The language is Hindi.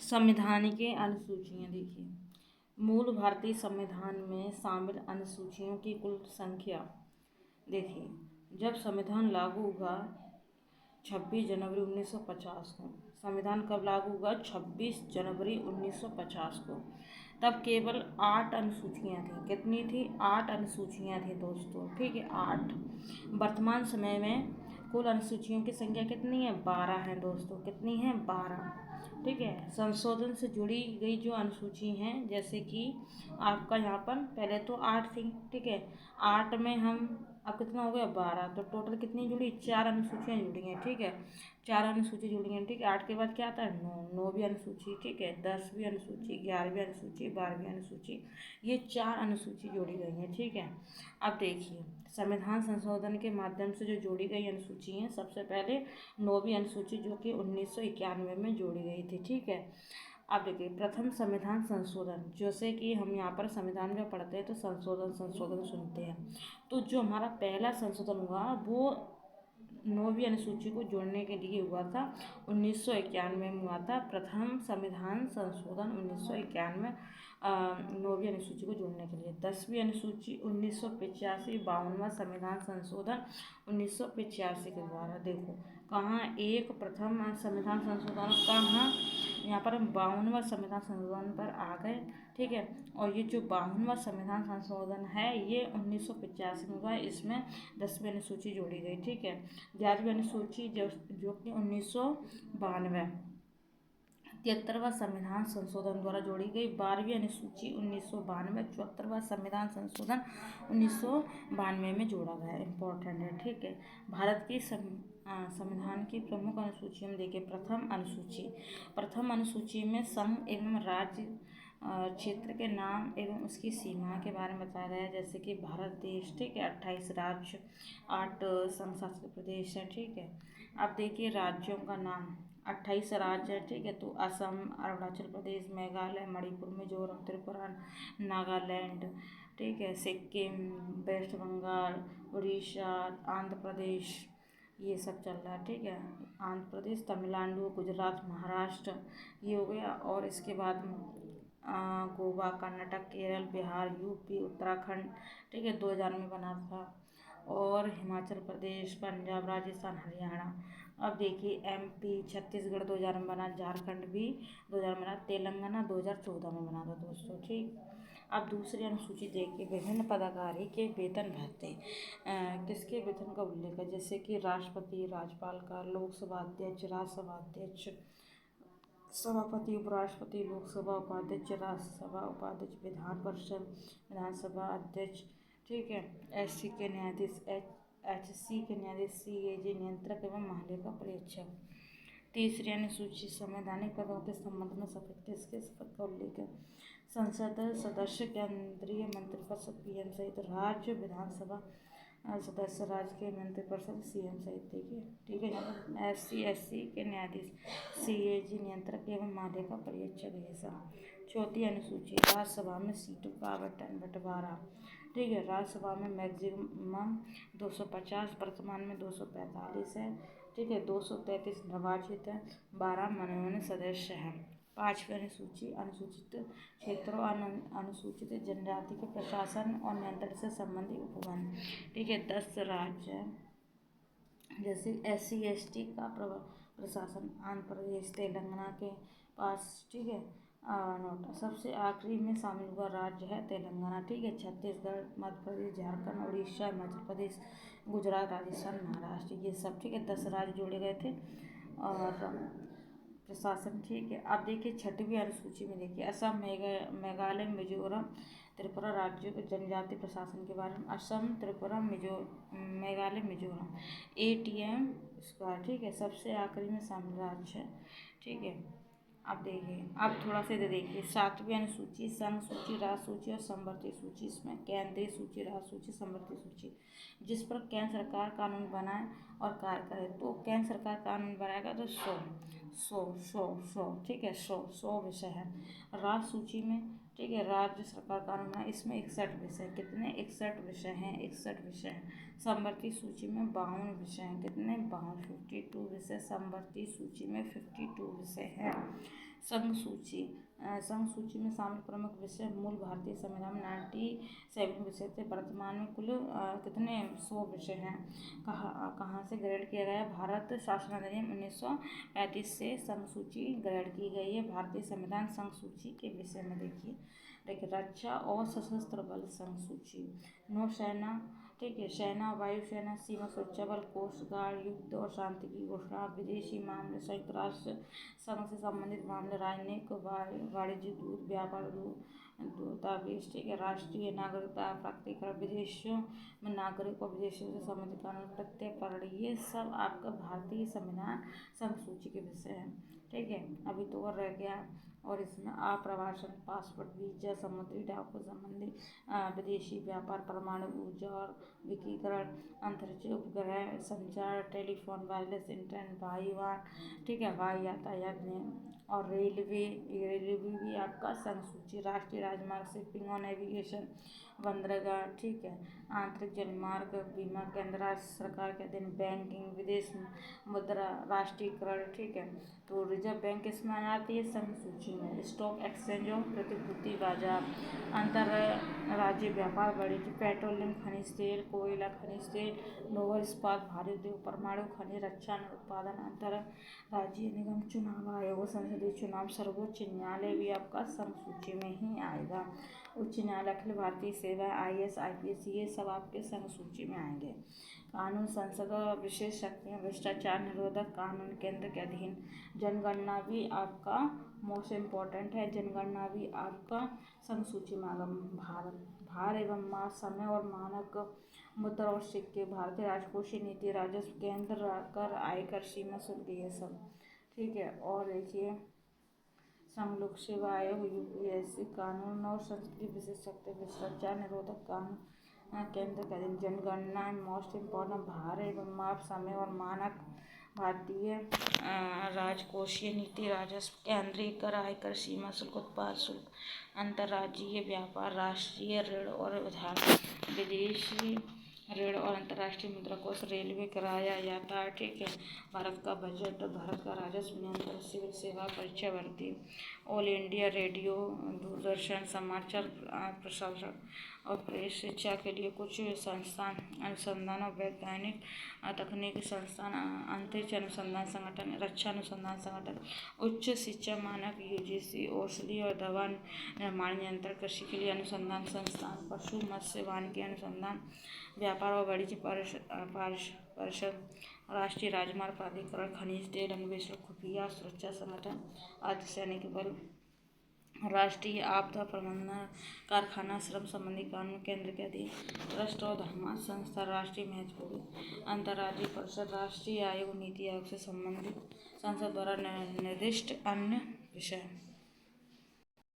संविधान की अनुसूचियाँ देखिए। मूल भारतीय संविधान में शामिल अनुसूचियों की कुल संख्या देखिए। जब संविधान लागू हुआ 26 जनवरी 1950 को, संविधान कब लागू हुआ? 26 जनवरी 1950 को। तब केवल 8 अनुसूचियाँ थीं। कितनी थी? 8 अनुसूचियाँ थी दोस्तों, ठीक है, 8। वर्तमान समय में कुल अनुसूचियों की संख्या कितनी है? 12 है दोस्तों। कितनी है? 12, ठीक है। संशोधन से जुड़ी गई जो अनुसूची हैं, जैसे कि आपका यहाँ पर पहले तो 8 थी, ठीक है। 8 में हम अब कितना हो गया? 12। तो टोटल कितनी जुड़ी? 4 अनुसूचियाँ जुड़ी हैं, ठीक है। 4 अनुसूची जुड़ी हैं, ठीक है। 8 के बाद क्या आता है? 9, 9वीं अनुसूची, ठीक है। 10वीं अनुसूची, 11वीं अनुसूची, 12वीं अनुसूची, ये 4 अनुसूची जोड़ी गई हैं, ठीक है। अब देखिए, संविधान संशोधन के माध्यम से जो जोड़ी गई अनुसूची हैं, सबसे पहले 9वीं अनुसूची जो कि 1991 में जोड़ी गई थी, ठीक है। अब देखिए, प्रथम संविधान संशोधन, जैसे कि हम यहाँ पर संविधान में पढ़ते हैं तो संशोधन संशोधन सुनते हैं। तो जो हमारा पहला संशोधन हुआ वो 9वीं अनुसूची को जोड़ने के लिए हुआ था, 1991 में हुआ था। प्रथम संविधान संशोधन 1991, 9वीं अनुसूची को जोड़ने के लिए। 10वीं अनुसूची 1985, 52वां संविधान संशोधन 1985 के द्वारा। देखो कहाँ एक प्रथम संविधान संशोधन, कहाँ यहाँ पर हम 52वां संविधान संशोधन पर आ गए, ठीक है। और ये जो 52वां संविधान संशोधन है ये 1985 में हुआ। इसमें 10वीं अनुसूची जोड़ी गई, ठीक है। 11वीं अनुसूची जो कि 1992, 73वां संविधान संशोधन द्वारा जोड़ी गई। 12वीं अनुसूची 1992, 74वां संविधान संशोधन 1992 में जोड़ा गया। इम्पोर्टेंट है, ठीक है। भारत की संविधान की प्रमुख अनुसूची में देखिए। प्रथम अनुसूची में संघ एवं राज्य क्षेत्र के नाम एवं उसकी सीमा के बारे में बताया गया है, जैसे कि भारत देश, ठीक है। 28 राज्य, 8 संघ शासित प्रदेश है, ठीक है। अब देखिए राज्यों का नाम, 28 राज्य है, ठीक है। तो असम, अरुणाचल प्रदेश, मेघालय, मणिपुर, मिजोरम, त्रिपुरा, नागालैंड, ठीक है, सिक्किम, वेस्ट बंगाल, उड़ीसा, आंध्र प्रदेश, ये सब चल रहा है, ठीक है। आंध्र प्रदेश, तमिलनाडु, गुजरात, महाराष्ट्र, ये हो गया। और इसके बाद गोवा, कर्नाटक, केरल, बिहार, यूपी, उत्तराखंड, ठीक है, 2000 में बना था। और हिमाचल प्रदेश, पंजाब, राजस्थान, हरियाणा। अब देखिए एमपी, छत्तीसगढ़ 2000 में बना, झारखंड भी 2000 में बना, तेलंगाना 2014 में बना था दोस्तों, ठीक। अब दूसरी अनुसूची देखिए। विभिन्न पदाधिकारी के वेतन भत्ते, किसके वेतन का उल्लेख है? जैसे कि राष्ट्रपति, राज्यपाल का, लोकसभा अध्यक्ष, राज्यसभा अध्यक्ष, सभापति, उपराष्ट्रपति, लोकसभा उपाध्यक्ष, राज्यसभा उपाध्यक्ष, विधान परिषद, विधानसभा अध्यक्ष, ठीक है। एससी के न्यायाधीश, एचसी के न्यायाधीश, सीएजी नियंत्रक एवं महालेखा परीक्षक। तीसरी अनुसूची संवैधानिक पदों के संबंध में शपथ, किसके शपथ का उल्लेख है? संसद सदस्य, केंद्रीय मंत्रिपरिषद, पीएम सहित राज्य विधानसभा सदस्य, राज्य के मंत्रिपरिषद, सीएम सहित, देखिए, ठीक है। एससी के न्यायाधीश, सीएजी नियंत्रक एवं महालेखा परीक्षक, ये सब। चौथी अनुसूची राज्यसभा में सीटों का आवंटन बंटवारा, ठीक है। राज्यसभा में मैक्सिमम 250, वर्तमान में 245 है, ठीक है। 233 निर्वाचित है, 12 मनोनयन सदस्य हैं। पाँचवीं अनुसूची अनुसूचित क्षेत्रों और अनुसूचित जनजाति के प्रशासन और नियंत्रण से संबंधित उपवन, ठीक है। 10 राज्य हैं, जैसे SC ST का प्रशासन आंध्र प्रदेश, तेलंगाना के पास, ठीक है। नोट सबसे आखिरी में शामिल हुआ राज्य है तेलंगाना, ठीक है। छत्तीसगढ़, मध्य प्रदेश, झारखंड, उड़ीसा, हिमाचल प्रदेश, गुजरात, राजस्थान, महाराष्ट्र, ये सब, ठीक है। 10 राज्य जोड़े गए थे और प्रशासन, ठीक है। अब देखिए छठवीं अनुसूची में देखिए। असम, मेघालय, मिजोरम, त्रिपुरा राज्यों के जनजाति प्रशासन के बारे में। असम, त्रिपुरा, मेघालय, मिजोरम, ATM इसका, ठीक है। सबसे आखिरी में शामिल राज्य है, ठीक है। अब देखिए, अब थोड़ा सा इधर देखिए। 7वीं अनुसूची संघ सूची, राज्य सूची और समवर्ती सूची। इसमें केंद्रीय सूची, राज्य सूची, समवर्ती सूची, जिस पर केंद्र सरकार कानून बनाए और कार्य करे। तो केंद्र सरकार कानून बनाएगा तो 100, ठीक है। 100 विषय है। राज्य सूची में, ठीक है, राज्य सरकार कानून बनाए, इसमें 61 विषय। कितने? 61 विषय हैं, 61 विषय हैं। समवर्ती सूची में 52 विषय हैं। कितने? 52, 52 विषय समवर्ती सूची में 52 विषय हैं। संघ सूची में शामिल प्रमुख विषय मूल भारतीय संविधान में 97 विषय थे। वर्तमान में कुल कितने 100 विषय हैं। कहाँ से ग्रेड किया गया? भारत शासन अधिनियम 1935 से संघ सूची ग्रेड की गई है। भारतीय संविधान संघ सूची के विषय में देखिए रक्षा और सशस्त्र बल संघ सूची, नौसेना, ठीक है, सेना, वायुसेना, सीमा सुरक्षा बल, कोस्ट गार्ड, युद्ध और शांति की घोषणा, विदेशी मामले, संयुक्त राष्ट्र संघ से संबंधित मामले, राजनयिक, वाणिज्य दूत, व्यापार दूतावास, ठीक है, राष्ट्रीय नागरिकता प्राधिकरण, विदेशों में नागरिक और विदेशियों से संबंधित कानून, प्रत्यर्पण, ये सब आपका भारतीय संविधान संघ सूची के विषय हैं। ठीक है, अभी तो और रह गया और इसमें आप्रवासन, पासपोर्ट, वीजा, समुद्री डाकू संबंधी, विदेशी व्यापार, परमाणु ऊर्जा और विकिरण, अंतरिक्ष उपग्रह संचार, टेलीफोन, वायरलेस इंटरनेट, वायुयान, ठीक है, हवाई यातायात में, और रेलवे भी आपका संघ सूची, राष्ट्रीय राजमार्ग, शिपिंग और नेविगेशन, बंदरगाह, ठीक है, आंतरिक जलमार्ग, बीमा, केंद्र राज्य सरकार के अधीन, बैंकिंग, विदेश मुद्रा, राष्ट्रीयकरण, ठीक है, तो रिजर्व बैंक किसमें आ जाती है? संघ सूची में। स्टॉक एक्सचेंज और प्रतिभूति बाजार, अंतरराज्यीय व्यापार, वाणिज्य, पेट्रोलियम, खनिज तेल, कोयला, खनिज तेल, लोहा इस्पात, भारी उद्योग, परमाणु, खनिज, रक्षा उत्पादन, अंतरराज्यीय निगम, चुनाव आयोग, संसदीय चुनाव, सर्वोच्च न्यायालय भी आपका संघ सूची में ही आएगा। उच्च न्यायालय, अखिल भारतीय सेवा, IAS, IPS, ये सब आपके संघ सूची में आएंगे। कानून संसद और विशेष शक्तियाँ, भ्रष्टाचार निरोधक कानून केंद्र के अधीन, जनगणना भी आपका मोस्ट इम्पॉर्टेंट है, जनगणना भी आपका संघ सूची में आएगा। भार एवं माप, समय और मानक, मुद्रा और सिक्के, भारतीय राजकोषीय नीति, राजस्व, केंद्र कर, आयकर, सीमा शुल्क, ये सब, ठीक है। और देखिए संघ लोक सेवा आयोग, UPSC, कानून और संस्कृति विशेषज्ञ, भ्रष्टाचार निरोधक कानून केंद्र का जनगणना, मोस्ट इम्पॉर्टेंट, भार एवं माप, समय और मानक, भारतीय राजकोषीय नीति, राजस्व, केंद्रीय कर, आयकर, सीमा शुल्क, उत्पाद शुल्क, अंतर्राज्यीय व्यापार, राष्ट्रीय ऋण और उधार, विदेशी ऋण और अंतर्राष्ट्रीय मुद्रा कोष, रेलवे, किराया, यातायात, ठीक है, भारत का बजट, भारत का राजस्व नियंत्रण, सिविल सेवा, परीक्षा भर्ती, ऑल इंडिया रेडियो, दूरदर्शन, समाचार प्रसारण और प्रेस, शिक्षा के लिए कुछ संस्थान, अनुसंधान और वैज्ञानिक तकनीकी संस्थान, अंतरिक्ष अनुसंधान संगठन, रक्षा अनुसंधान संगठन, उच्च शिक्षा मानक, UGC, औषधि और दवा निर्माण नियंत्रण, कृषि के लिए अनुसंधान संस्थान, पशु मत्स्य वानिकी अनुसंधान, व्यापार और वाणिज्य परिषद, राष्ट्रीय राजमार्ग प्राधिकरण, खनिज तेल अन्वेषण, खुफिया सुरक्षा संगठन, अर्धसैनिक बल, राष्ट्रीय आपदा प्रबंधन कारखाना, श्रम संबंधी कानून केंद्र के अधीन, ट्रस्ट और धर्मार्थ संस्था, राष्ट्रीय महत्वपूर्ण अंतर्राज्यीय परिषद, राष्ट्रीय आयोग, नीति आयोग से संबंधित संसद द्वारा निर्दिष्ट अन्य विषय।